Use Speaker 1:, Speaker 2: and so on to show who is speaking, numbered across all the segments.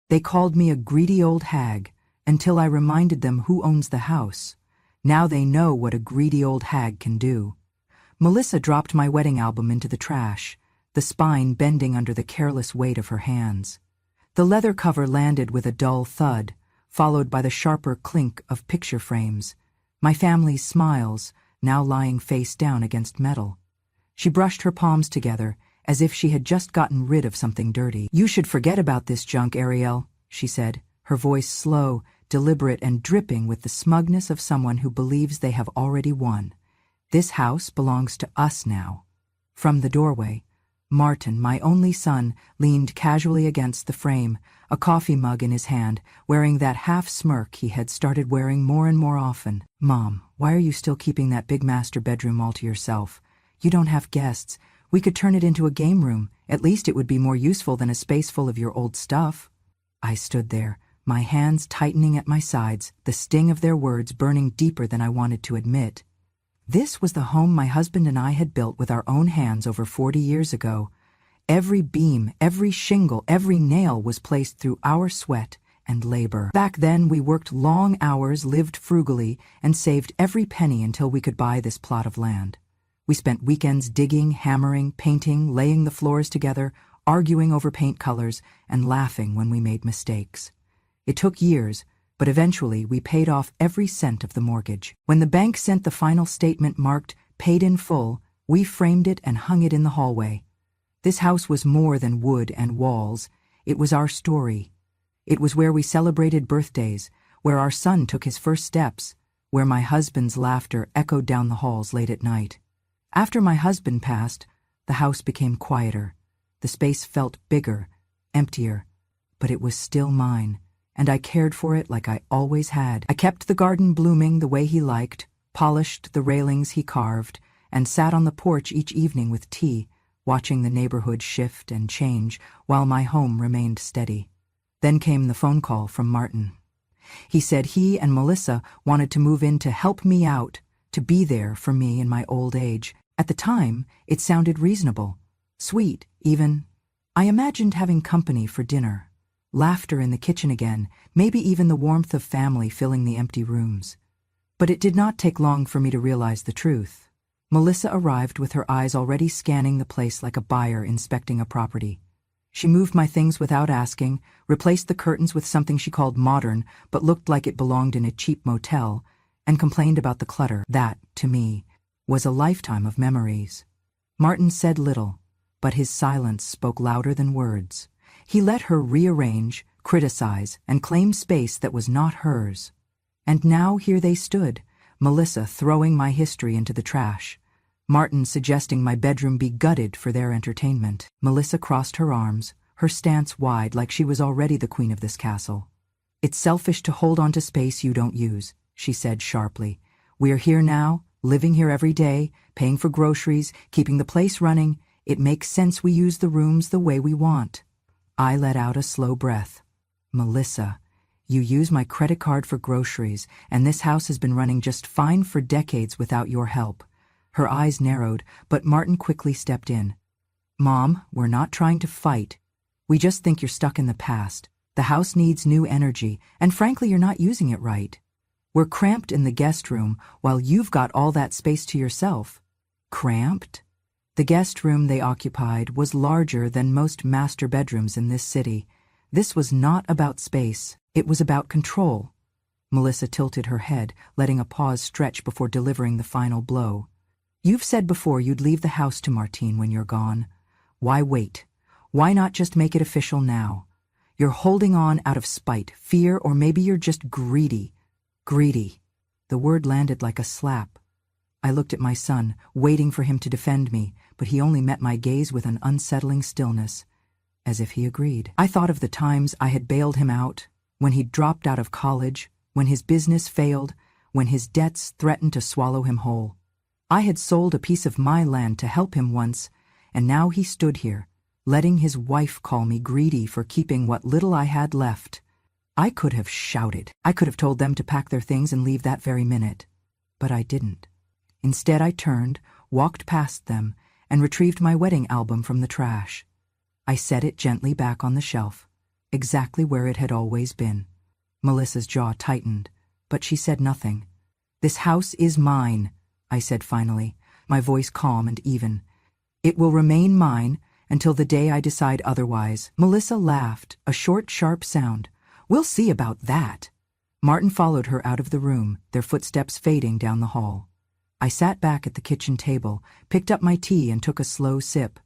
Speaker 1: They called me a greedy old hag, until I reminded them who owns the house. Now they know what a greedy old hag can do. Melissa dropped my wedding album into the trash, the spine bending under the careless weight of her hands. The leather cover landed with a dull thud, followed by the sharper clink of picture frames. My family's smiles, now lying face down against metal. She brushed her palms together, as if she had just gotten rid of something dirty. "You should forget about this junk, Ariel," she said, her voice slow, deliberate, and dripping with the smugness of someone who believes they have already won. "This house belongs to us now." From the doorway, Martin, my only son, leaned casually against the frame, a coffee mug in his hand, wearing that half-smirk he had started wearing more and more often. "Mom, why are you still keeping that big master bedroom all to yourself? You don't have guests. We could turn it into a game room. At least it would be more useful than a space full of your old stuff." I stood there, my hands tightening at my sides, the sting of their words burning deeper than I wanted to admit. This was the home my husband and I had built with our own hands over 40 years ago. Every beam, every shingle, every nail was placed through our sweat and labor. Back then we worked long hours, lived frugally, and saved every penny until we could buy this plot of land. We spent weekends digging, hammering, painting, laying the floors together, arguing over paint colors, and laughing when we made mistakes. It took years, but eventually we paid off every cent of the mortgage. When the bank sent the final statement marked "paid in full," we framed it and hung it in the hallway. This house was more than wood and walls. It was our story. It was where we celebrated birthdays, where our son took his first steps, where my husband's laughter echoed down the halls late at night. After my husband passed, the house became quieter. The space felt bigger, emptier, but it was still mine, and I cared for it like I always had. I kept the garden blooming the way he liked, polished the railings he carved, and sat on the porch each evening with tea, watching the neighborhood shift and change while my home remained steady. Then came the phone call from Martin. He said he and Melissa wanted to move in to help me out, to be there for me in my old age. At the time, it sounded reasonable, sweet, even. I imagined having company for dinner, laughter in the kitchen again, maybe even the warmth of family filling the empty rooms. But it did not take long for me to realize the truth. Melissa arrived with her eyes already scanning the place like a buyer inspecting a property. She moved my things without asking, replaced the curtains with something she called modern but looked like it belonged in a cheap motel, and complained about the clutter. That, to me, was a lifetime of memories. Martin said little, but his silence spoke louder than words. He let her rearrange, criticize, and claim space that was not hers. And now here they stood, Melissa throwing my history into the trash, Martin suggesting my bedroom be gutted for their entertainment. Melissa crossed her arms, her stance wide like she was already the queen of this castle. "It's selfish to hold on to space you don't use," she said sharply. "We're here now, living here every day, paying for groceries, keeping the place running. It makes sense we use the rooms the way we want." I let out a slow breath. "Melissa, you use my credit card for groceries, and this house has been running just fine for decades without your help." Her eyes narrowed, but Martin quickly stepped in. "Mom, we're not trying to fight. We just think you're stuck in the past. The house needs new energy, and frankly you're not using it right. We're cramped in the guest room while you've got all that space to yourself." Cramped? The guest room they occupied was larger than most master bedrooms in this city. This was not about space, it was about control. Melissa tilted her head, letting a pause stretch before delivering the final blow. "You've said before you'd leave the house to Martine when you're gone. Why wait? Why not just make it official now? You're holding on out of spite, fear, or maybe you're just greedy. Greedy." The word landed like a slap. I looked at my son, waiting for him to defend me, but he only met my gaze with an unsettling stillness, as if he agreed. I thought of the times I had bailed him out, when he dropped out of college, when his business failed, when his debts threatened to swallow him whole. I had sold a piece of my land to help him once, and now he stood here, letting his wife call me greedy for keeping what little I had left. I could have shouted. I could have told them to pack their things and leave that very minute. But I didn't. Instead, I turned, walked past them, and retrieved my wedding album from the trash. I set it gently back on the shelf, exactly where it had always been. Melissa's jaw tightened, but she said nothing. "This house is mine," I said finally, my voice calm and even. "It will remain mine until the day I decide otherwise." Melissa laughed, a short, sharp sound. "We'll see about that." Martin followed her out of the room, their footsteps fading down the hall. I sat back at the kitchen table, picked up my tea and took a slow sip.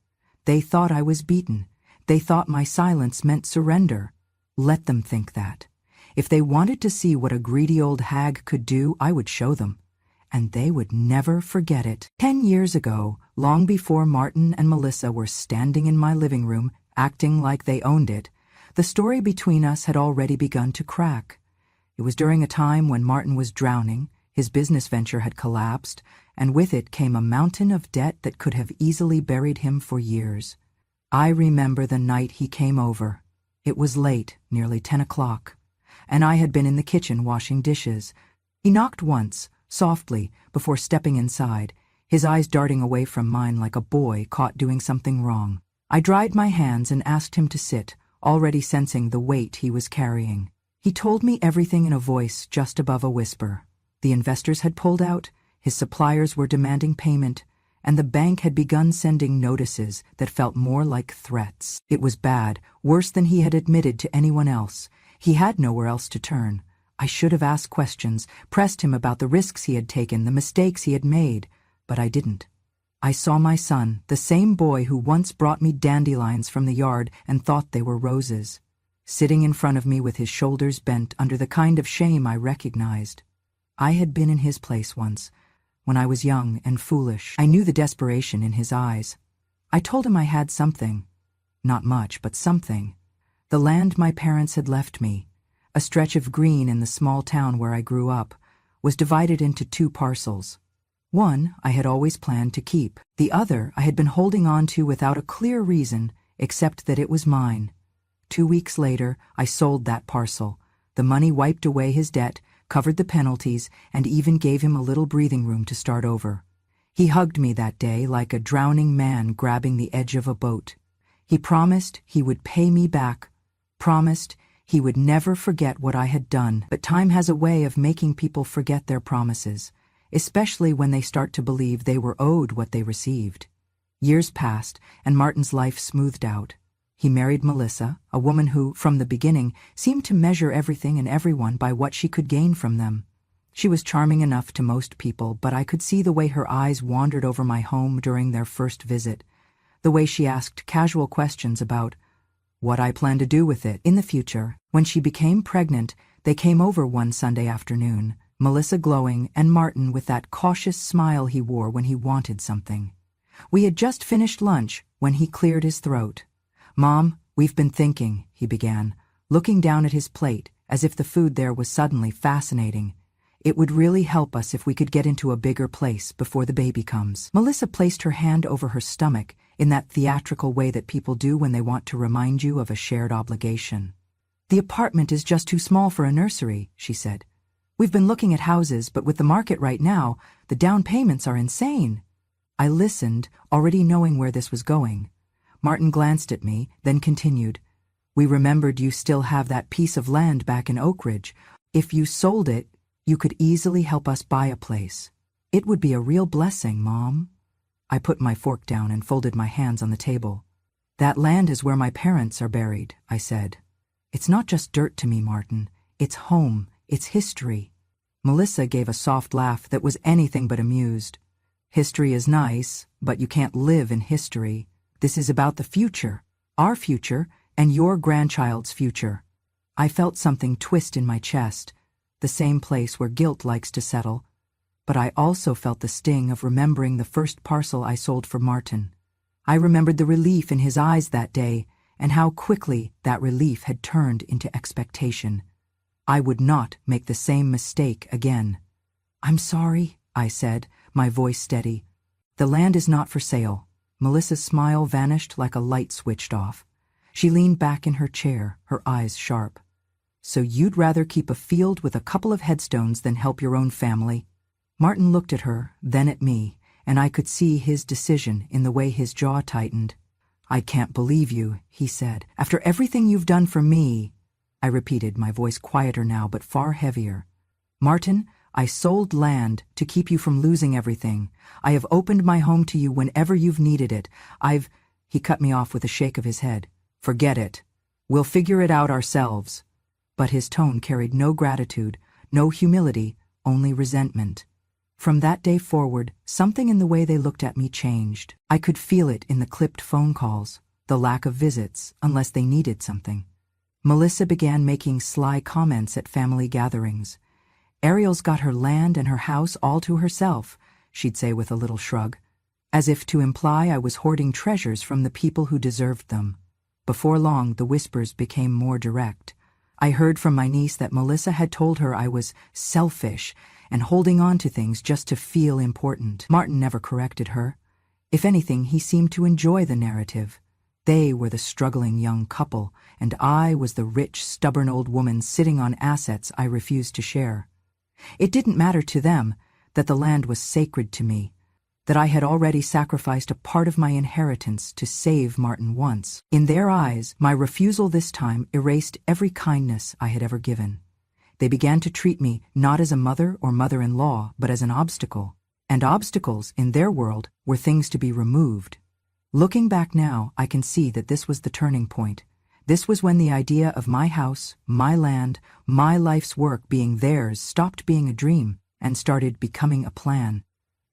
Speaker 1: They thought I was beaten. They thought my silence meant surrender. Let them think that. If they wanted to see what a greedy old hag could do, I would show them. And they would never forget it. 10 years ago, long before Martin and Melissa were standing in my living room, acting like they owned it, the story between us had already begun to crack. It was during a time when Martin was drowning, his business venture had collapsed, and with it came a mountain of debt that could have easily buried him for years. I remember the night he came over. It was late, nearly 10 o'clock, and I had been in the kitchen washing dishes. He knocked once, softly, before stepping inside, his eyes darting away from mine like a boy caught doing something wrong. I dried my hands and asked him to sit, already sensing the weight he was carrying. He told me everything in a voice just above a whisper. The investors had pulled out, his suppliers were demanding payment, and the bank had begun sending notices that felt more like threats. It was bad, worse than he had admitted to anyone else. He had nowhere else to turn. I should have asked questions, pressed him about the risks he had taken, the mistakes he had made, but I didn't. I saw my son, the same boy who once brought me dandelions from the yard and thought they were roses, sitting in front of me with his shoulders bent under the kind of shame I recognized. I had been in his place once, when I was young and foolish. I knew the desperation in his eyes. I told him I had something. Not much, but something. The land my parents had left me, a stretch of green in the small town where I grew up, was divided into 2 parcels. One I had always planned to keep. The other I had been holding on to without a clear reason, except that it was mine. 2 weeks later, I sold that parcel. The money wiped away his debt, covered the penalties, and even gave him a little breathing room to start over. He hugged me that day like a drowning man grabbing the edge of a boat. He promised he would pay me back, promised he would never forget what I had done. But time has a way of making people forget their promises, especially when they start to believe they were owed what they received. Years passed, and Martin's life smoothed out. He married Melissa, a woman who, from the beginning, seemed to measure everything and everyone by what she could gain from them. She was charming enough to most people, but I could see the way her eyes wandered over my home during their first visit, the way she asked casual questions about what I planned to do with it in the future. When she became pregnant, they came over one Sunday afternoon, Melissa glowing and Martin with that cautious smile he wore when he wanted something. We had just finished lunch when he cleared his throat. "Mom, we've been thinking," he began, looking down at his plate as if the food there was suddenly fascinating. "It would really help us if we could get into a bigger place before the baby comes." Melissa placed her hand over her stomach in that theatrical way that people do when they want to remind you of a shared obligation. "The apartment is just too small for a nursery," she said. "We've been looking at houses, but with the market right now, the down payments are insane." I listened, already knowing where this was going. Martin glanced at me, then continued, "We remembered you still have that piece of land back in Oak Ridge. If you sold it, you could easily help us buy a place. It would be a real blessing, Mom." I put my fork down and folded my hands on the table. "That land is where my parents are buried," I said. "It's not just dirt to me, Martin. It's home. It's history." Melissa gave a soft laugh that was anything but amused. "History is nice, but you can't live in history. This is about the future, our future, and your grandchild's future." I felt something twist in my chest, the same place where guilt likes to settle, but I also felt the sting of remembering the first parcel I sold for Martin. I remembered the relief in his eyes that day, and how quickly that relief had turned into expectation. I would not make the same mistake again. "I'm sorry," I said, my voice steady. "The land is not for sale." Melissa's smile vanished like a light switched off. She leaned back in her chair, her eyes sharp. "So you'd rather keep a field with a couple of headstones than help your own family?" Martin looked at her, then at me, and I could see his decision in the way his jaw tightened. I can't believe you, he said. After everything you've done for me, I repeated, my voice quieter now but far heavier. Martin, I sold land to keep you from losing everything. I have opened my home to you whenever you've needed it. He cut me off with a shake of his head. Forget it. We'll figure it out ourselves. But his tone carried no gratitude, no humility, only resentment. From that day forward, something in the way they looked at me changed. I could feel it in the clipped phone calls, the lack of visits, unless they needed something. Melissa began making sly comments at family gatherings. Ariel's got her land and her house all to herself, she'd say with a little shrug, as if to imply I was hoarding treasures from the people who deserved them. Before long, the whispers became more direct. I heard from my niece that Melissa had told her I was selfish and holding on to things just to feel important. Martin never corrected her. If anything, he seemed to enjoy the narrative. They were the struggling young couple, and I was the rich, stubborn old woman sitting on assets I refused to share. It didn't matter to them that the land was sacred to me, that I had already sacrificed a part of my inheritance to save Martin once. In their eyes, my refusal this time erased every kindness I had ever given. They began to treat me not as a mother or mother-in-law, but as an obstacle. And obstacles, in their world, were things to be removed. Looking back now, I can see that this was the turning point. This was when the idea of my house, my land, my life's work being theirs stopped being a dream and started becoming a plan.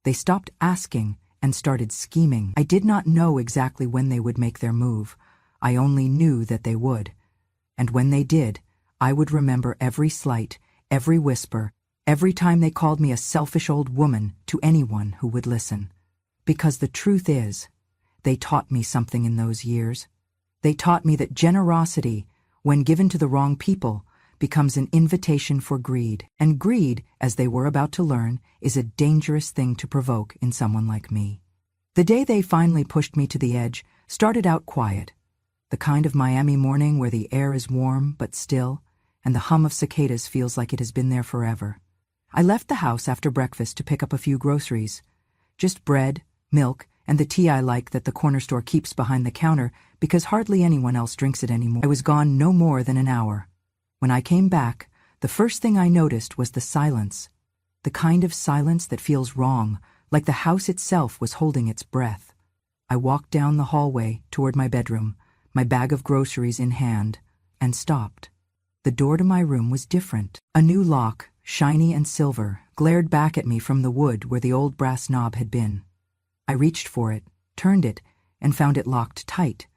Speaker 1: They stopped asking and started scheming. I did not know exactly when they would make their move. I only knew that they would. And when they did, I would remember every slight, every whisper, every time they called me a selfish old woman to anyone who would listen. Because the truth is, they taught me something in those years. They taught me that generosity, when given to the wrong people, becomes an invitation for greed. And greed, as they were about to learn, is a dangerous thing to provoke in someone like me. The day they finally pushed me to the edge started out quiet. The kind of Miami morning where the air is warm but still, and the hum of cicadas feels like it has been there forever. I left the house after breakfast to pick up a few groceries. Just bread, milk, and the tea I like that the corner store keeps behind the counter because hardly anyone else drinks it anymore. I was gone no more than an hour. When I came back, the first thing I noticed was the silence. The kind of silence that feels wrong, like the house itself was holding its breath. I walked down the hallway toward my bedroom, my bag of groceries in hand, and stopped. The door to my room was different. A new lock, shiny and silver, glared back at me from the wood where the old brass knob had been. I reached for it, turned it, and found it locked tight.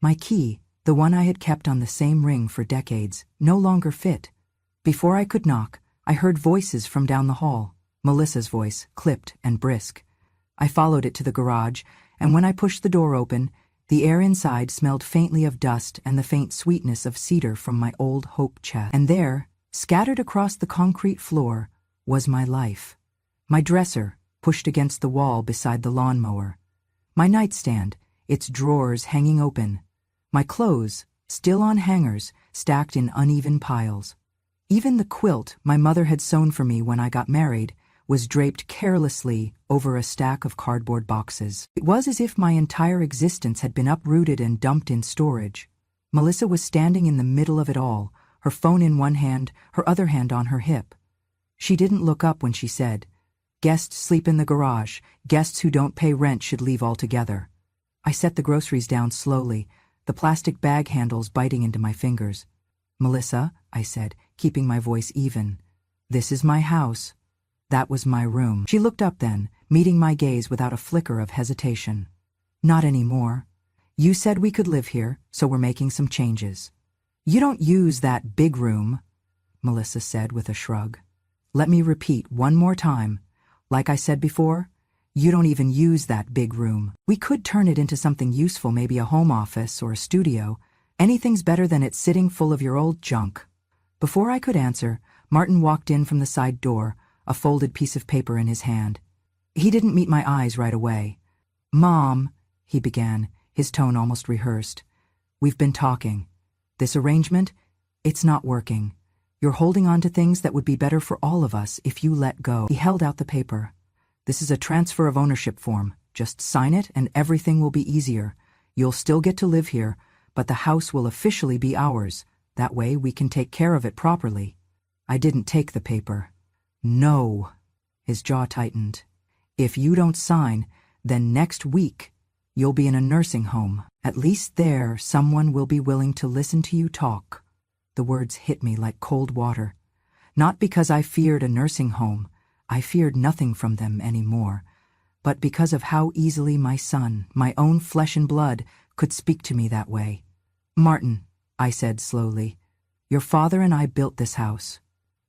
Speaker 1: My key, the one I had kept on the same ring for decades, no longer fit. Before I could knock, I heard voices from down the hall. Melissa's voice, clipped and brisk. I followed it to the garage, and when I pushed the door open, the air inside smelled faintly of dust and the faint sweetness of cedar from my old hope chest. And there, scattered across the concrete floor, was my life. My dresser, pushed against the wall beside the lawnmower. My nightstand, its drawers hanging open. My clothes, still on hangers, stacked in uneven piles. Even the quilt my mother had sewn for me when I got married was draped carelessly over a stack of cardboard boxes. It was as if my entire existence had been uprooted and dumped in storage. Melissa was standing in the middle of it all, her phone in one hand, her other hand on her hip. She didn't look up when she said, "Guests sleep in the garage. Guests who don't pay rent should leave altogether." I set the groceries down slowly, the plastic bag handles biting into my fingers. "Melissa," I said, keeping my voice even, "this is my house. That was my room." She looked up then, meeting my gaze without a flicker of hesitation. "Not anymore. You said we could live here, so we're making some changes." "You don't use that big room," Melissa said with a shrug. "Let me repeat one more time. Like I said before, you don't even use that big room. We could turn it into something useful, maybe a home office or a studio. Anything's better than it sitting full of your old junk." Before I could answer, Martin walked in from the side door, a folded piece of paper in his hand. He didn't meet my eyes right away. "Mom," he began, his tone almost rehearsed. "We've been talking. This arrangement, it's not working. You're holding on to things that would be better for all of us if you let go." He held out the paper. "This is a transfer of ownership form. Just sign it and everything will be easier. You'll still get to live here, but the house will officially be ours. That way we can take care of it properly." I didn't take the paper. "No." His jaw tightened. "If you don't sign, then next week you'll be in a nursing home. At least there someone will be willing to listen to you talk." The words hit me like cold water. Not because I feared a nursing home, I feared nothing from them anymore, but because of how easily my son, my own flesh and blood, could speak to me that way. "Martin," I said slowly, "your father and I built this house.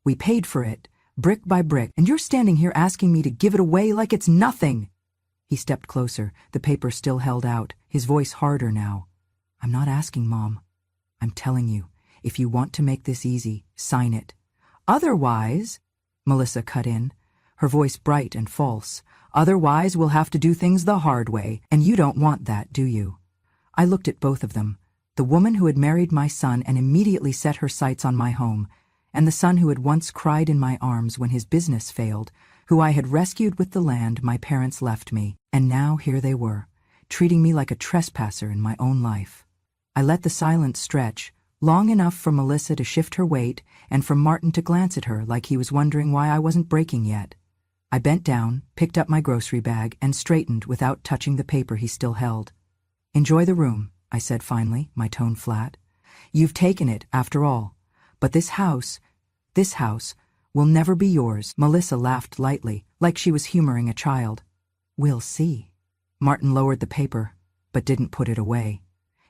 Speaker 1: We paid for it, brick by brick, and you're standing here asking me to give it away like it's nothing." He stepped closer, the paper still held out, his voice harder now. "I'm not asking, Mom. I'm telling you, if you want to make this easy, sign it. Otherwise," Melissa cut in, her voice bright and false, "otherwise we'll have to do things the hard way, and you don't want that, do you?" I looked at both of them, the woman who had married my son and immediately set her sights on my home, and the son who had once cried in my arms when his business failed, who I had rescued with the land my parents left me, and now here they were, treating me like a trespasser in my own life. I let the silence stretch, long enough for Melissa to shift her weight and for Martin to glance at her like he was wondering why I wasn't breaking yet. I bent down, picked up my grocery bag, and straightened without touching the paper he still held. "Enjoy the room," I said finally, my tone flat. "You've taken it, after all. But this house, will never be yours." Melissa laughed lightly, like she was humoring a child. "We'll see." Martin lowered the paper, but didn't put it away.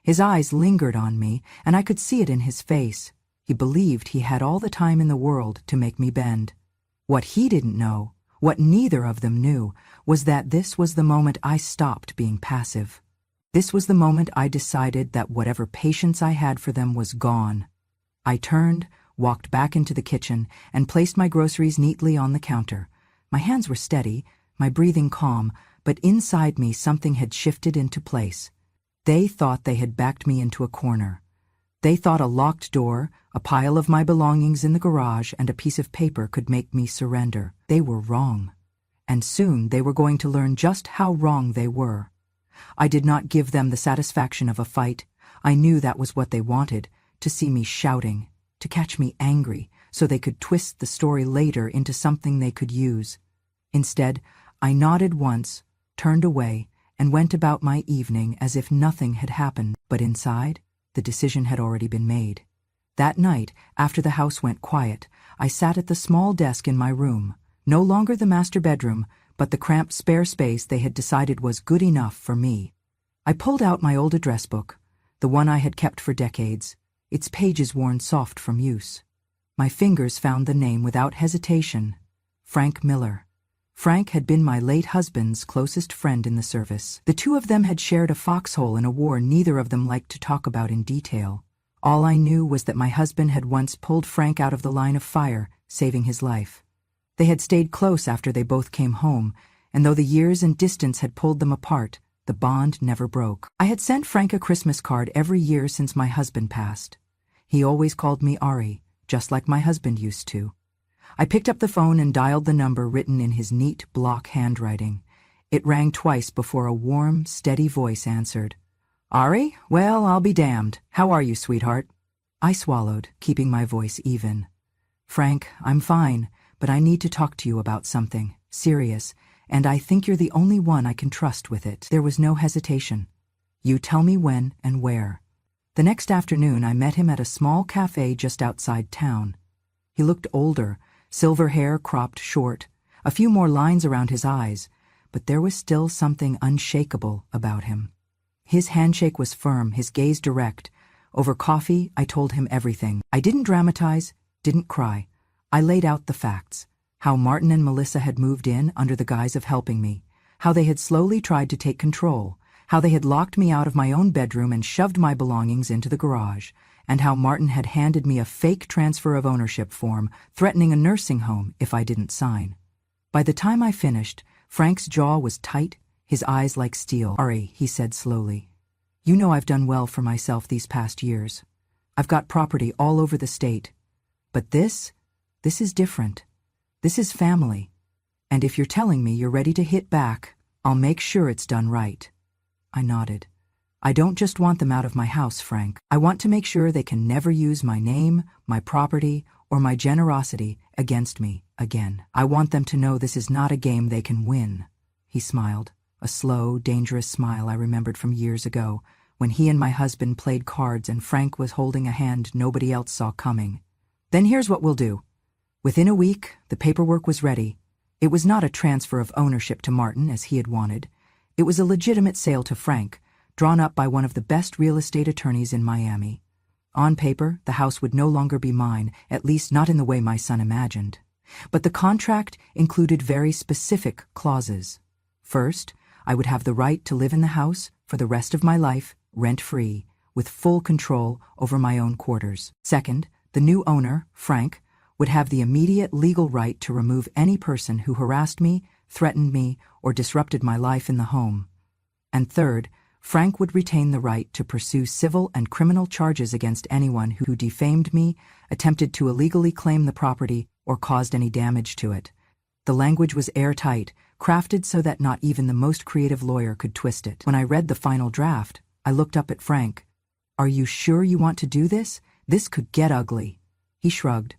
Speaker 1: His eyes lingered on me, and I could see it in his face. He believed he had all the time in the world to make me bend. What he didn't know, what neither of them knew, was that this was the moment I stopped being passive. This was the moment I decided that whatever patience I had for them was gone. I turned, walked back into the kitchen, and placed my groceries neatly on the counter. My hands were steady, my breathing calm, but inside me something had shifted into place. They thought they had backed me into a corner. They thought a locked door, a pile of my belongings in the garage, and a piece of paper could make me surrender. They were wrong. And soon they were going to learn just how wrong they were. I did not give them the satisfaction of a fight. I knew that was what they wanted, to see me shouting, to catch me angry, so they could twist the story later into something they could use. Instead, I nodded once, turned away, and went about my evening as if nothing had happened. But inside, the decision had already been made. That night, after the house went quiet, I sat at the small desk in my room, no longer the master bedroom, but the cramped spare space they had decided was good enough for me. I pulled out my old address book, the one I had kept for decades, its pages worn soft from use. My fingers found the name without hesitation: Frank Miller. Frank had been my late husband's closest friend in the service. The two of them had shared a foxhole in a war neither of them liked to talk about in detail. All I knew was that my husband had once pulled Frank out of the line of fire, saving his life. They had stayed close after they both came home, and though the years and distance had pulled them apart, the bond never broke. I had sent Frank a Christmas card every year since my husband passed. He always called me Ari, just like my husband used to. I picked up the phone and dialed the number written in his neat block handwriting. It rang twice before a warm, steady voice answered. "Ari? Well, I'll be damned. How are you, sweetheart?" I swallowed, keeping my voice even. "Frank, I'm fine, but I need to talk to you about something, serious, and I think you're the only one I can trust with it." There was no hesitation. "You tell me when and where." The next afternoon I met him at a small cafe just outside town. He looked older, silver hair cropped short, a few more lines around his eyes, but there was still something unshakable about him. His handshake was firm, his gaze direct. Over coffee, I told him everything. I didn't dramatize, didn't cry. I laid out the facts. How Martin and Melissa had moved in under the guise of helping me. How they had slowly tried to take control. How they had locked me out of my own bedroom and shoved my belongings into the garage. And how Martin had handed me a fake transfer of ownership form, threatening a nursing home if I didn't sign. By the time I finished, Frank's jaw was tight, his eyes like steel. "Ari," he said slowly, "you know I've done well for myself these past years. I've got property all over the state. But this is different. This is family. And if you're telling me you're ready to hit back, I'll make sure it's done right." I nodded. I don't just want them out of my house, Frank. I want to make sure they can never use my name, my property, or my generosity against me again. I want them to know this is not a game they can win." He smiled, a slow, dangerous smile I remembered from years ago, when he and my husband played cards and Frank was holding a hand nobody else saw coming. "Then here's what we'll do." Within a week, the paperwork was ready. It was not a transfer of ownership to Martin as he had wanted. It was a legitimate sale to Frank, drawn up by one of the best real estate attorneys in Miami. On paper, the house would no longer be mine, at least not in the way my son imagined. But the contract included very specific clauses. First, I would have the right to live in the house for the rest of my life, rent-free, with full control over my own quarters. Second, the new owner, Frank, would have the immediate legal right to remove any person who harassed me, threatened me, or disrupted my life in the home. And third, Frank would retain the right to pursue civil and criminal charges against anyone who defamed me, attempted to illegally claim the property, or caused any damage to it. The language was airtight, crafted so that not even the most creative lawyer could twist it. When I read the final draft, I looked up at Frank. "Are you sure you want to do this? This could get ugly." He shrugged.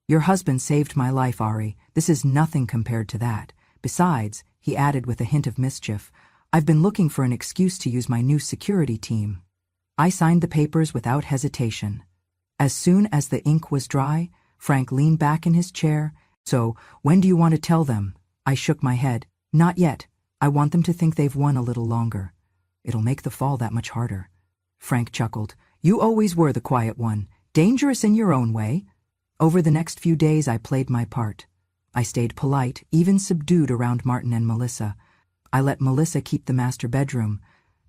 Speaker 1: "Your husband saved my life, Ari. This is nothing compared to that. Besides," he added with a hint of mischief, "I've been looking for an excuse to use my new security team." I signed the papers without hesitation. As soon as the ink was dry, Frank leaned back in his chair. "So, when do you want to tell them?" I shook my head. "Not yet. I want them to think they've won a little longer. It'll make the fall that much harder." Frank chuckled. "You always were the quiet one, dangerous in your own way." Over the next few days I played my part. I stayed polite, even subdued around Martin and Melissa. I let Melissa keep the master bedroom.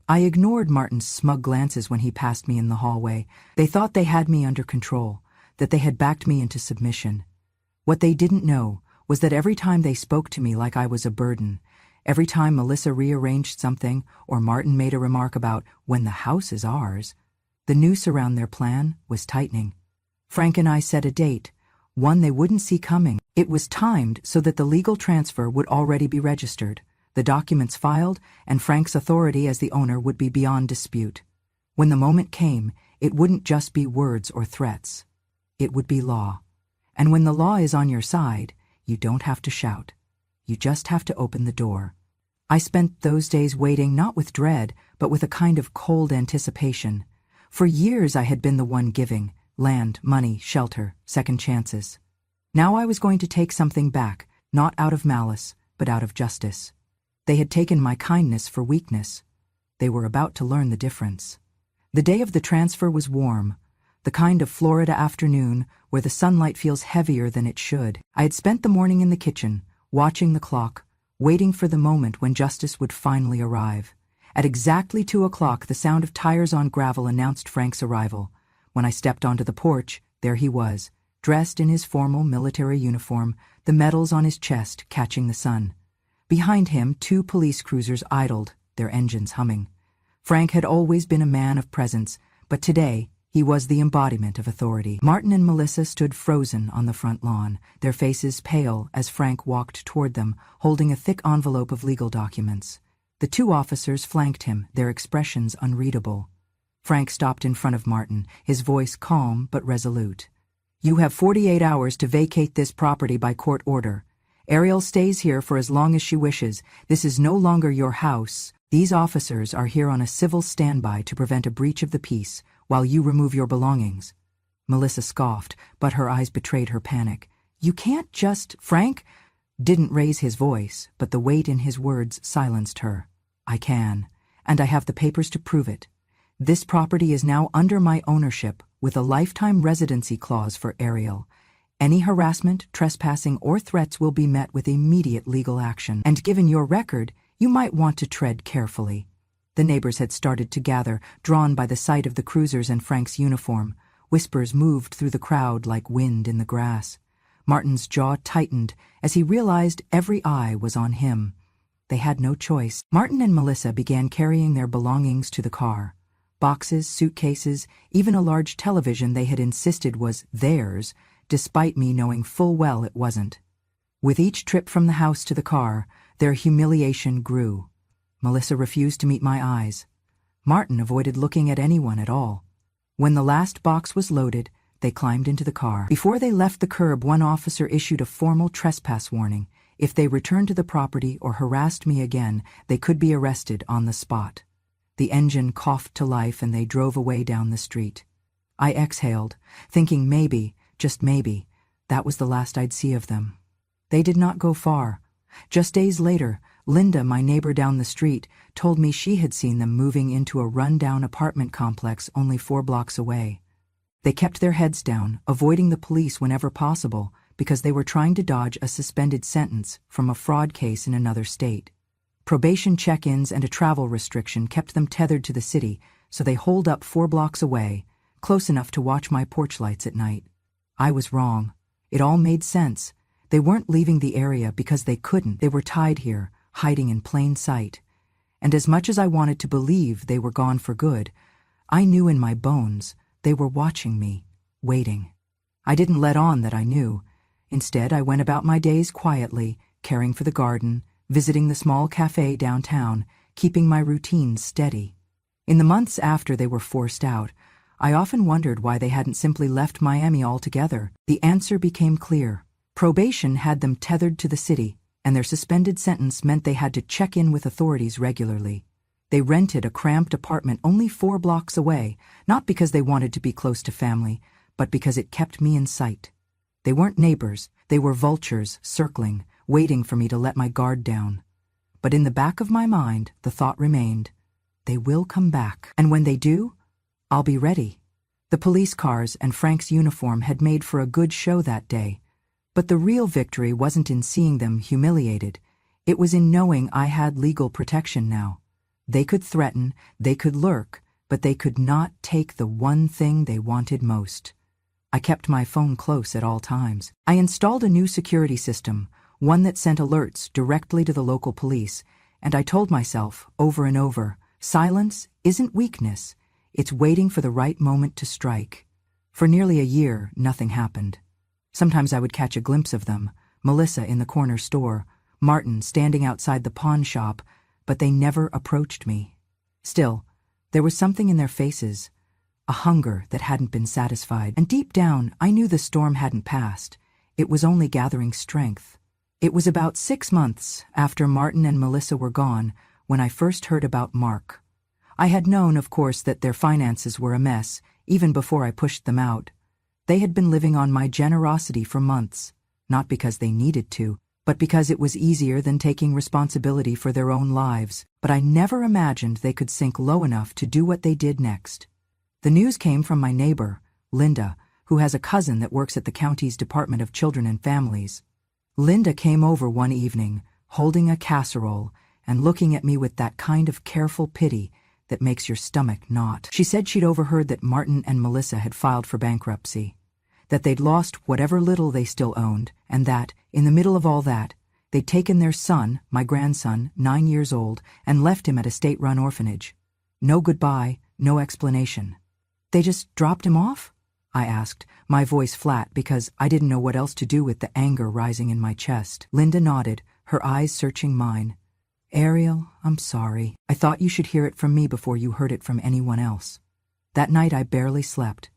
Speaker 1: I ignored Martin's smug glances when he passed me in the hallway. They thought they had me under control, that they had backed me into submission. What they didn't know was that every time they spoke to me like I was a burden, every time Melissa rearranged something or Martin made a remark about "when the house is ours," the noose around their plan was tightening. Frank and I set a date, one they wouldn't see coming. It was timed so that the legal transfer would already be registered, the documents filed, and Frank's authority as the owner would be beyond dispute. When the moment came, it wouldn't just be words or threats. It would be law. And when the law is on your side, you don't have to shout. You just have to open the door. I spent those days waiting not with dread, but with a kind of cold anticipation. For years I had been the one giving land, money, shelter, second chances. Now I was going to take something back, not out of malice, but out of justice. They had taken my kindness for weakness. They were about to learn the difference. The day of the transfer was warm, the kind of Florida afternoon where the sunlight feels heavier than it should. I had spent the morning in the kitchen, watching the clock, waiting for the moment when justice would finally arrive. At exactly 2 o'clock, the sound of tires on gravel announced Frank's arrival. When I stepped onto the porch, there he was, dressed in his formal military uniform, the medals on his chest catching the sun. Behind him, 2 police cruisers idled, their engines humming. Frank had always been a man of presence, but today he was the embodiment of authority. Martin and Melissa stood frozen on the front lawn, their faces pale as Frank walked toward them, holding a thick envelope of legal documents. The 2 officers flanked him, their expressions unreadable. Frank stopped in front of Martin, his voice calm but resolute. "You have 48 hours to vacate this property by court order. Ariel stays here for as long as she wishes. This is no longer your house. These officers are here on a civil standby to prevent a breach of the peace, while you remove your belongings." Melissa scoffed, but her eyes betrayed her panic. "You can't just—" Frank didn't raise his voice, but the weight in his words silenced her. "I can, and I have the papers to prove it. This property is now under my ownership, with a lifetime residency clause for Ariel. Any harassment, trespassing, or threats will be met with immediate legal action. And given your record, you might want to tread carefully." The neighbors had started to gather, drawn by the sight of the cruisers and Frank's uniform. Whispers moved through the crowd like wind in the grass. Martin's jaw tightened as he realized every eye was on him. They had no choice. Martin and Melissa began carrying their belongings to the car. Boxes, suitcases, even a large television they had insisted was theirs, despite me knowing full well it wasn't. With each trip from the house to the car, their humiliation grew. Melissa refused to meet my eyes. Martin avoided looking at anyone at all. When the last box was loaded, they climbed into the car. Before they left the curb, one officer issued a formal trespass warning. If they returned to the property or harassed me again, they could be arrested on the spot. The engine coughed to life and they drove away down the street. I exhaled, thinking maybe, just maybe, that was the last I'd see of them. They did not go far. Just days later, Linda, my neighbor down the street, told me she had seen them moving into a run-down apartment complex only 4 blocks away. They kept their heads down, avoiding the police whenever possible, because they were trying to dodge a suspended sentence from a fraud case in another state. Probation check-ins and a travel restriction kept them tethered to the city, so they holed up 4 blocks away, close enough to watch my porch lights at night. I was wrong. It all made sense. They weren't leaving the area because they couldn't. They were tied here, hiding in plain sight. And as much as I wanted to believe they were gone for good, I knew in my bones they were watching me, waiting. I didn't let on that I knew. Instead, I went about my days quietly, caring for the garden, visiting the small cafe downtown, keeping my routines steady. In the months after they were forced out, I often wondered why they hadn't simply left Miami altogether. The answer became clear. Probation had them tethered to the city, and their suspended sentence meant they had to check in with authorities regularly. They rented a cramped apartment only 4 blocks away, not because they wanted to be close to family, but because it kept me in sight. They weren't neighbors, they were vultures circling, waiting for me to let my guard down. But in the back of my mind, the thought remained, they will come back, and when they do, I'll be ready. The police cars and Frank's uniform had made for a good show that day, but the real victory wasn't in seeing them humiliated. It was in knowing I had legal protection now. They could threaten, they could lurk, but they could not take the one thing they wanted most. I kept my phone close at all times. I installed a new security system, one that sent alerts directly to the local police, and I told myself, over and over, silence isn't weakness, it's waiting for the right moment to strike. For nearly a year, nothing happened. Sometimes I would catch a glimpse of them, Melissa in the corner store, Martin standing outside the pawn shop, but they never approached me. Still, there was something in their faces, a hunger that hadn't been satisfied, and deep down I knew the storm hadn't passed. It was only gathering strength. It was about 6 months after Martin and Melissa were gone when I first heard about Mark. I had known, of course, that their finances were a mess, even before I pushed them out. They had been living on my generosity for months, not because they needed to, but because it was easier than taking responsibility for their own lives. But I never imagined they could sink low enough to do what they did next. The news came from my neighbor, Linda, who has a cousin that works at the county's Department of Children and Families. Linda came over one evening, holding a casserole and looking at me with that kind of careful pity that makes your stomach knot. She said she'd overheard that Martin and Melissa had filed for bankruptcy, that they'd lost whatever little they still owned, and that, in the middle of all that, they'd taken their son, my grandson, 9 years old, and left him at a state-run orphanage. No goodbye, no explanation. They just dropped him off? I asked, my voice flat because I didn't know what else to do with the anger rising in my chest. Linda nodded, her eyes searching mine. Ariel, I'm sorry. I thought you should hear it from me before you heard it from anyone else. That night I barely slept.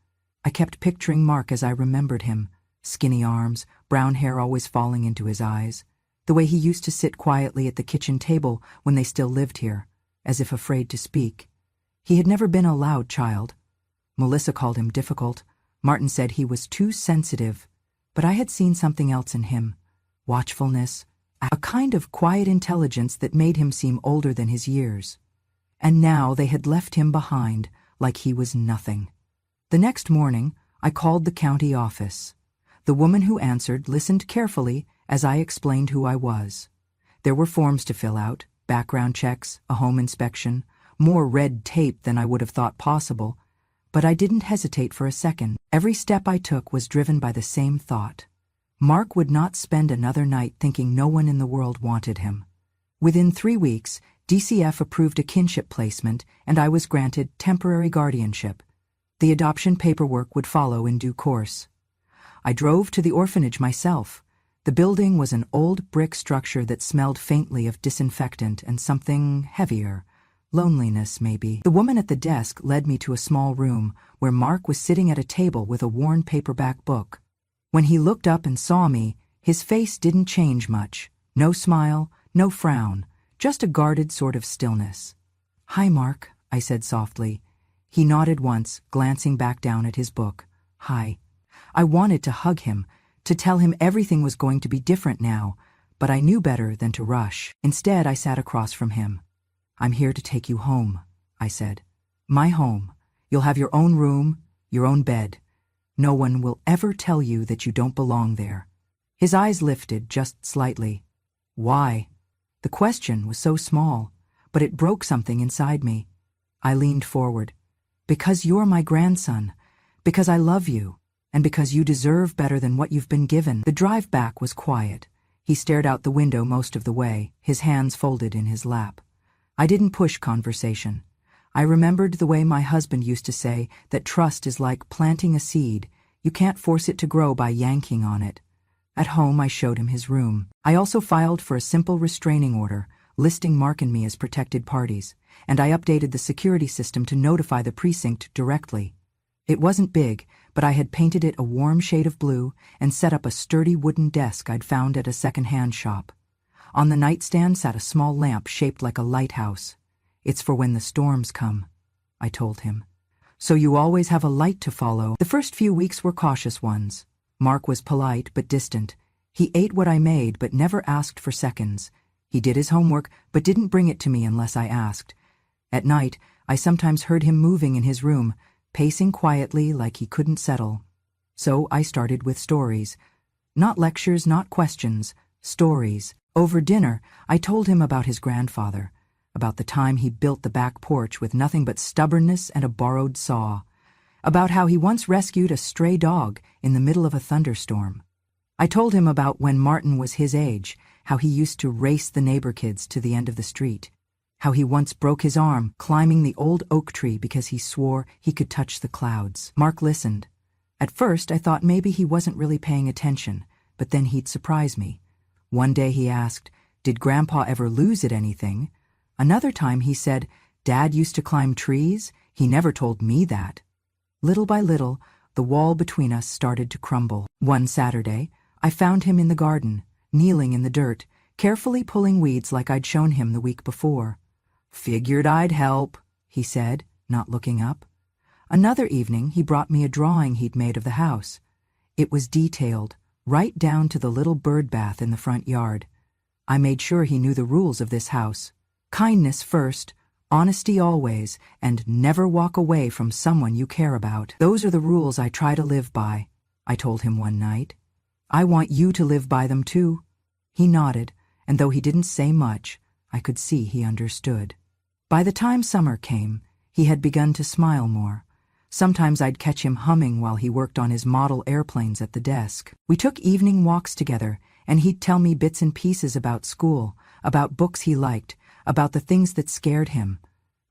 Speaker 1: I kept picturing Mark as I remembered him. Skinny arms, brown hair always falling into his eyes. The way he used to sit quietly at the kitchen table when they still lived here, as if afraid to speak. He had never been a loud child. Melissa called him difficult. Martin said he was too sensitive. But I had seen something else in him. Watchfulness, a kind of quiet intelligence that made him seem older than his years. And now they had left him behind, like he was nothing. The next morning, I called the county office. The woman who answered listened carefully as I explained who I was. There were forms to fill out, background checks, a home inspection, more red tape than I would have thought possible, but I didn't hesitate for a second. Every step I took was driven by the same thought. Mark would not spend another night thinking no one in the world wanted him. Within 3 weeks, DCF approved a kinship placement, and I was granted temporary guardianship. The adoption paperwork would follow in due course. I drove to the orphanage myself. The building was an old brick structure that smelled faintly of disinfectant and something heavier, Loneliness, maybe. The woman at the desk led me to a small room where Mark was sitting at a table with a worn paperback book. When he looked up and saw me, his face didn't change much. No smile, no frown, just a guarded sort of stillness. "Hi, Mark," I said softly. He nodded once, glancing back down at his book. "Hi." I wanted to hug him, to tell him everything was going to be different now, but I knew better than to rush. Instead, I sat across from him. "I'm here to take you home," I said. "My home. You'll have your own room, your own bed. No one will ever tell you that you don't belong there." His eyes lifted just slightly. "Why?" The question was so small, but it broke something inside me. I leaned forward. "Because you're my grandson. Because I love you. And because you deserve better than what you've been given." The drive back was quiet. He stared out the window most of the way, his hands folded in his lap. I didn't push conversation. I remembered the way my husband used to say that trust is like planting a seed. You can't force it to grow by yanking on it. At home, I showed him his room. I also filed for a simple restraining order, listing Mark and me as protected parties, and I updated the security system to notify the precinct directly. It wasn't big, but I had painted it a warm shade of blue and set up a sturdy wooden desk I'd found at a second-hand shop. On the nightstand sat a small lamp shaped like a lighthouse. "It's for when the storms come," I told him. "So you always have a light to follow." The first few weeks were cautious ones. Mark was polite but distant. He ate what I made but never asked for seconds. He did his homework but didn't bring it to me unless I asked. At night, I sometimes heard him moving in his room, pacing quietly like he couldn't settle. So I started with stories. Not lectures, not questions, stories. Over dinner, I told him about his grandfather, about the time he built the back porch with nothing but stubbornness and a borrowed saw, about how he once rescued a stray dog in the middle of a thunderstorm. I told him about when Martin was his age, how he used to race the neighbor kids to the end of the street, how he once broke his arm climbing the old oak tree because he swore he could touch the clouds. Mark listened. At first, I thought maybe he wasn't really paying attention, but then he'd surprise me. One day he asked, "Did Grandpa ever lose at anything?" Another time he said, "Dad used to climb trees? He never told me that." Little by little, the wall between us started to crumble. One Saturday, I found him in the garden, kneeling in the dirt, carefully pulling weeds like I'd shown him the week before. "Figured I'd help," he said, not looking up. Another evening, he brought me a drawing he'd made of the house. It was detailed, right down to the little bird bath in the front yard. I made sure he knew the rules of this house. Kindness first, honesty always, and never walk away from someone you care about. "Those are the rules I try to live by," I told him one night. "I want you to live by them too." He nodded, and though he didn't say much, I could see he understood. By the time summer came, he had begun to smile more. Sometimes I'd catch him humming while he worked on his model airplanes at the desk. We took evening walks together, and he'd tell me bits and pieces about school, about books he liked, about the things that scared him.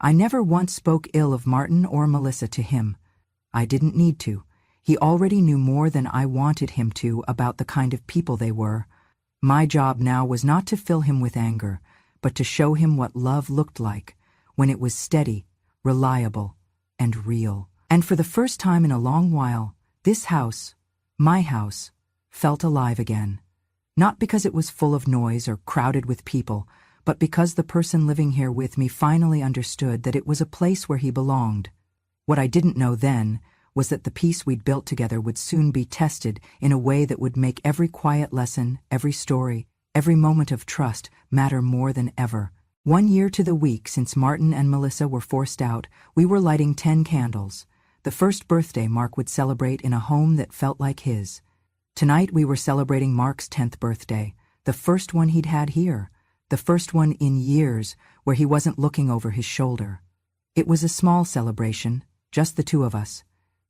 Speaker 1: I never once spoke ill of Martin or Melissa to him. I didn't need to. He already knew more than I wanted him to about the kind of people they were. My job now was not to fill him with anger, but to show him what love looked like, when it was steady, reliable, and real. And for the first time in a long while, this house, my house, felt alive again. Not because it was full of noise or crowded with people, but because the person living here with me finally understood that it was a place where he belonged. What I didn't know then was that the peace we'd built together would soon be tested in a way that would make every quiet lesson, every story, every moment of trust matter more than ever. 1 year to the week since Martin and Melissa were forced out, we were lighting 10 candles. The first birthday Mark would celebrate in a home that felt like his. Tonight we were celebrating Mark's 10th birthday, the first one he'd had here, the first one in years where he wasn't looking over his shoulder. It was a small celebration, just the two of us.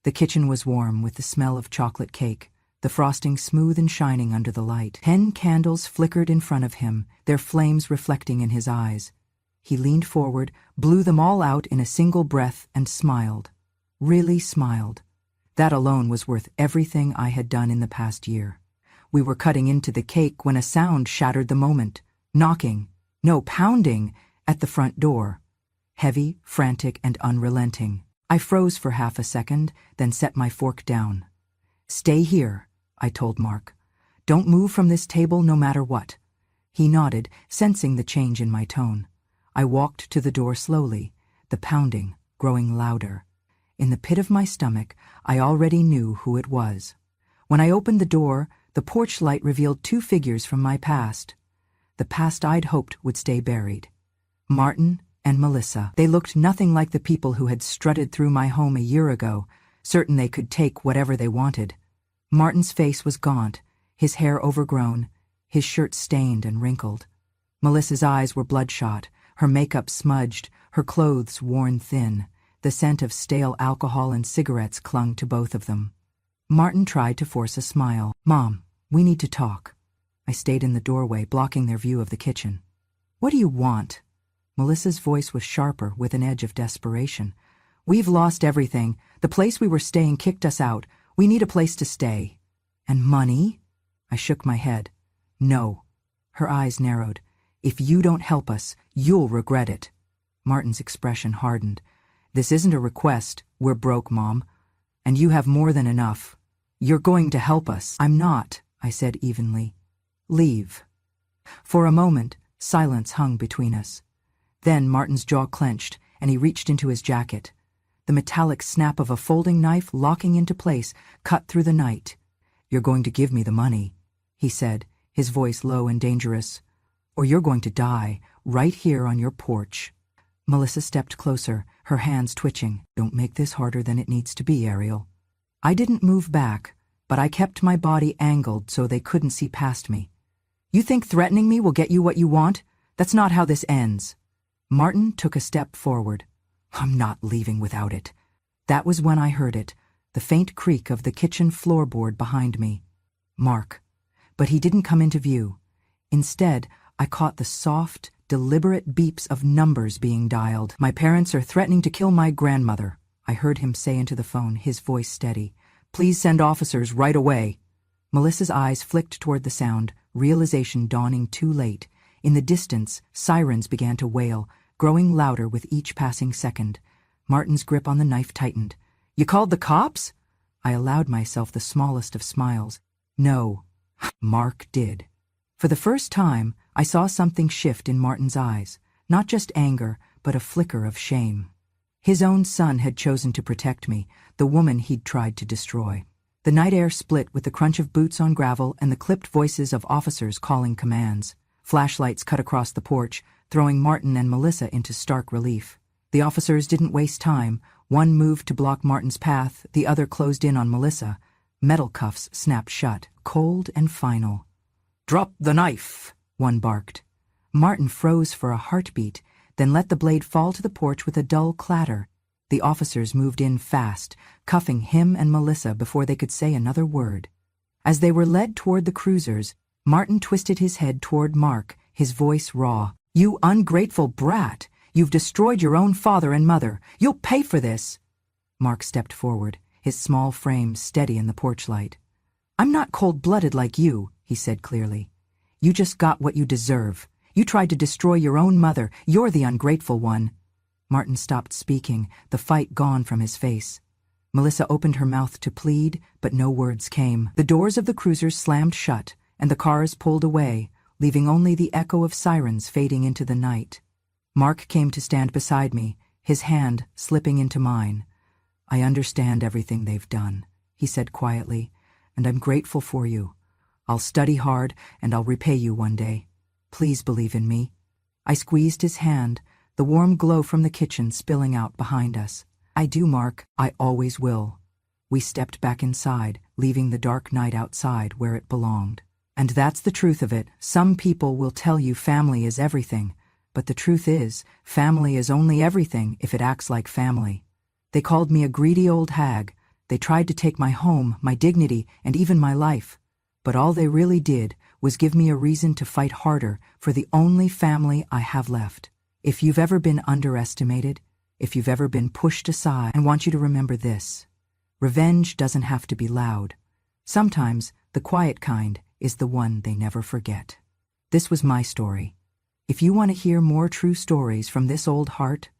Speaker 1: The kitchen was warm with the smell of chocolate cake, the frosting smooth and shining under the light. 10 candles flickered in front of him, their flames reflecting in his eyes. He leaned forward, blew them all out in a single breath, and smiled. Really smiled. That alone was worth everything I had done in the past year. We were cutting into the cake when a sound shattered the moment. Knocking, no, pounding, at the front door. heavy, frantic, and unrelenting. I froze for half a second, then set my fork down. "Stay here," I told Mark. "Don't move from this table no matter what." He nodded, sensing the change in my tone. I walked to the door slowly, the pounding growing louder. In the pit of my stomach, I already knew who it was. When I opened the door, the porch light revealed two figures from my past. The past I'd hoped would stay buried. Martin and Melissa. They looked nothing like the people who had strutted through my home a year ago, certain they could take whatever they wanted. Martin's face was gaunt, his hair overgrown, his shirt stained and wrinkled. Melissa's eyes were bloodshot, her makeup smudged, her clothes worn thin. The scent of stale alcohol and cigarettes clung to both of them. Martin tried to force a smile. "Mom, we need to talk." I stayed in the doorway, blocking their view of the kitchen. "What do you want?" Melissa's voice was sharper, with an edge of desperation. "We've lost everything. The place we were staying kicked us out. We need a place to stay." "And money?" I shook my head. "No." Her eyes narrowed. "If you don't help us, you'll regret it." Martin's expression hardened. "This isn't a request. We're broke, Mom. And you have more than enough. You're going to help us." "I'm not," I said evenly. "Leave." For a moment, silence hung between us. Then Martin's jaw clenched, and he reached into his jacket. The metallic snap of a folding knife locking into place cut through the night. "You're going to give me the money," he said, his voice low and dangerous. "Or you're going to die, right here on your porch." Melissa stepped closer, her hands twitching. "Don't make this harder than it needs to be, Ariel." I didn't move back, but I kept my body angled so they couldn't see past me. "You think threatening me will get you what you want? That's not how this ends." Martin took a step forward. "I'm not leaving without it." That was when I heard it, the faint creak of the kitchen floorboard behind me. Mark. But he didn't come into view. Instead, I caught the soft, deliberate beeps of numbers being dialed. "My parents are threatening to kill my grandmother," I heard him say into the phone, his voice steady. "Please send officers right away." Melissa's eyes flicked toward the sound, realization dawning too late. In the distance, sirens began to wail, growing louder with each passing second. Martin's grip on the knife tightened. "You called the cops?" I allowed myself the smallest of smiles. "No." Mark did. For the first time, I saw something shift in Martin's eyes, not just anger, but a flicker of shame. His own son had chosen to protect me, the woman he'd tried to destroy. The night air split with the crunch of boots on gravel and the clipped voices of officers calling commands. Flashlights cut across the porch, throwing Martin and Melissa into stark relief. The officers didn't waste time. One moved to block Martin's path, the other closed in on Melissa. Metal cuffs snapped shut, cold and final. "Drop the knife," one barked. Martin froze for a heartbeat, then let the blade fall to the porch with a dull clatter. The officers moved in fast, cuffing him and Melissa before they could say another word. As they were led toward the cruisers, Martin twisted his head toward Mark, his voice raw. "You ungrateful brat! You've destroyed your own father and mother. You'll pay for this!" Mark stepped forward, his small frame steady in the porch light. "I'm not cold-blooded like you," he said clearly. "You just got what you deserve. You tried to destroy your own mother. You're the ungrateful one." Martin stopped speaking, the fight gone from his face. Melissa opened her mouth to plead, but no words came. The doors of the cruisers slammed shut, and the cars pulled away, leaving only the echo of sirens fading into the night. Mark came to stand beside me, his hand slipping into mine. "I understand everything they've done," he said quietly, "and I'm grateful for you. I'll study hard, and I'll repay you one day. Please believe in me." I squeezed his hand, the warm glow from the kitchen spilling out behind us. "I do, Mark. I always will." We stepped back inside, leaving the dark night outside where it belonged. And that's the truth of it. Some people will tell you family is everything, but the truth is, family is only everything if it acts like family. They called me a greedy old hag. They tried to take my home, my dignity, and even my life. But all they really did was give me a reason to fight harder for the only family I have left. If you've ever been underestimated, if you've ever been pushed aside, I want you to remember this. Revenge doesn't have to be loud. Sometimes the quiet kind is the one they never forget. This was my story. If you want to hear more true stories from this old heart,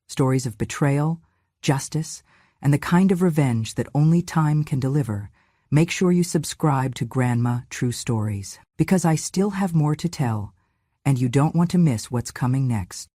Speaker 1: stories of betrayal, justice, and the kind of revenge that only time can deliver, make sure you subscribe to Grandma True Stories, because I still have more to tell, and you don't want to miss what's coming next.